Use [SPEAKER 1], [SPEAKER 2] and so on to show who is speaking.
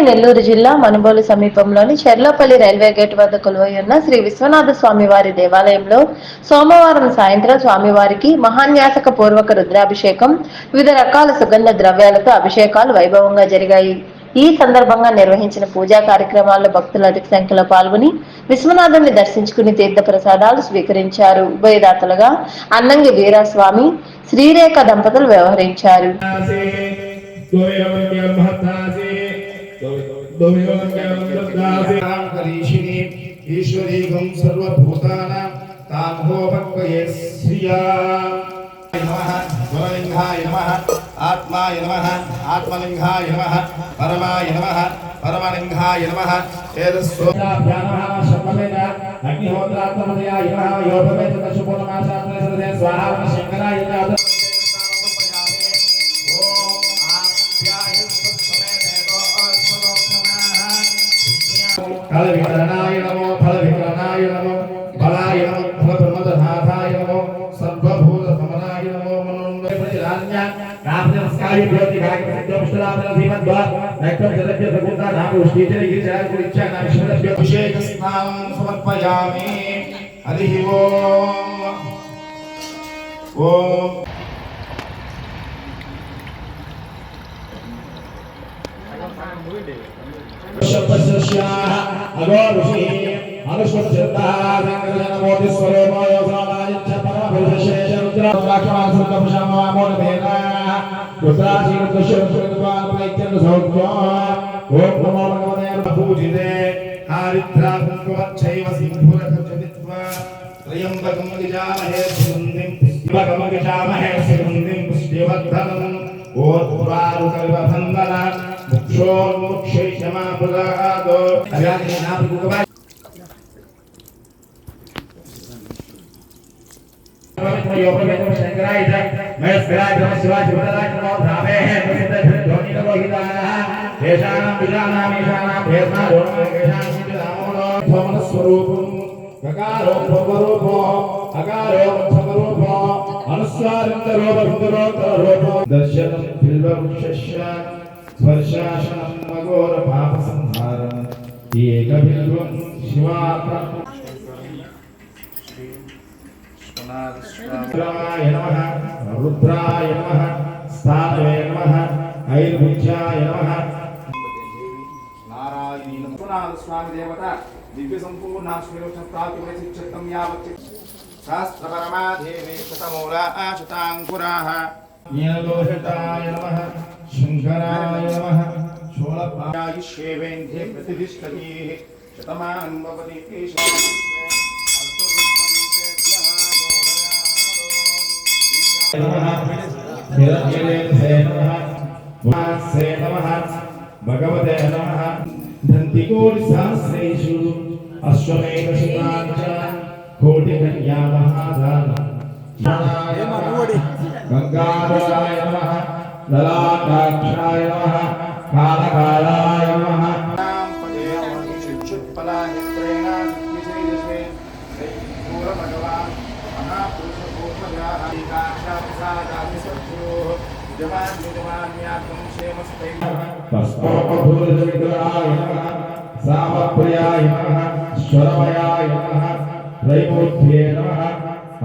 [SPEAKER 1] నెల్లూరు జిల్లా మనుబోలు సమీపంలోని Cherlapally railway gate వద్ద కొలువైయున్న శ్రీ విశ్వనాథ స్వామి వారి దేవాలయంలో సోమవారం సాయంత్రం స్వామివారికి మహాన్యాసక పూర్వక రుద్రాభిషేకం, వివిధ రకాల సుగంధ ద్రవ్యాలతో అభిషేకాలు వైభవంగా జరిగాయి. ఈ సందర్భంగా నిర్వహించిన పూజా కార్యక్రమాల్లో భక్తులు అధిక సంఖ్యలో పాల్గొని విశ్వనాథుని దర్శించుకుని తీర్థ ప్రసాదాలు స్వీకరించారు. ఉభయదాతలుగా అన్నంగి వీరాస్వామి, శ్రీరేఖ దంపతులు వ్యవహరించారు.
[SPEAKER 2] ఈశ్వరీగం సర్వభూతానాం తాంభోపక్వయే శ్రియా నమః వరలింగాయ నమః ఆత్మాయ నమః ఆత్మలింగాయ నమః పరమాయ నమః పరమలింగాయ నమః ఏదస్సోభ్యాయ నమః శర్మవేద అగ్నిహోత్రాత్మమదయాయ నమః యోగవేద దశపూర్ణమాసాత్రే సదదే స్వాహా శంకరాయ నమః फल विकरणाय नमो फल विकरणाय नमो बलाय नमो फल प्रमदनाथाय नमो सर्वभूत समनाय नमो मनोन्वय प्रतिरान्या नामस्काय ज्योति भाग्य सिद्धोष्टलाभन धीमद्वा नैकम जलज्ञ प्रकुंता नाम उष्टीचर गिरिचर कुलिच्छा नाम ईश्वरस्य अभिषेक स्नानं समर्पयामि हरिः ओम शब्दस्याः अगोरुषि अनुष्वच्छताः संगजनमोति स्वरूपाय सामाजिच्छ परमपुरुषशेष रुद्राक्षमासुतपुषामोदभेदाः रुद्राशीरुद्रशुरुद्रपालपैत्यन्दसौख्यो ओम नमो भगवते पूजिते हारिद्राकुङ्कुमच्छैव सिंधुरखचदित्वा त्र्यम्बकं यजामहे सुगन्धिं पुष्टिवर्धनम् ओर्पुरारुकल्पभन्दन मुक्षोन्मुक्षै क्षमापुरादो अव्याधि नाभिकुकवाय योगवेदो शंकराय महेश्वराय ब्रह्मशिवाय शिवराय नमो धामे प्रसिद्ध ध्वनि लोहिताः देशानां विजानां ईशानां भेदना दोषेषां सिद्धामोनो भवन स्वरूपं ककारो भवरूपो अकारो भवरूपो अनुस्वारितरोपरुद्रोतरोपो दर्शनं बिल्ववृक्षस्य स्पर्शाशनं मगोर पापसंहारम् एकबिल्वं शिवार्पणम् स्वाय नमः रुद्राय नमः स्थानवे नमः ऐर्भुज्याय नमः नारायणी नमः स्वामी देवता दिव्य संपूर्ण श्रीरक्षण प्राप्ति वैशिष्ट्यं यावत् शास्त्रपरमा देवी शतमूला शताङ्कुराः नीललोहिताय नमः शंकराय नमः शूलपायुष्येवेन्द्रे प्रतिष्ठति शतमानं भवति भगवते नमः धन्तिकोटिसहस्रेषु अश्वमेधशतानि च कोटिकन्या महादानम् गंगाधराय नमः ललाटाक्षाय नमः कालकालाय नमः पुष्पोपभूतविग्रहाय नमः सामप्रियाय नमः स्वरमयाय नमः त्रैमूर्त्ये नमः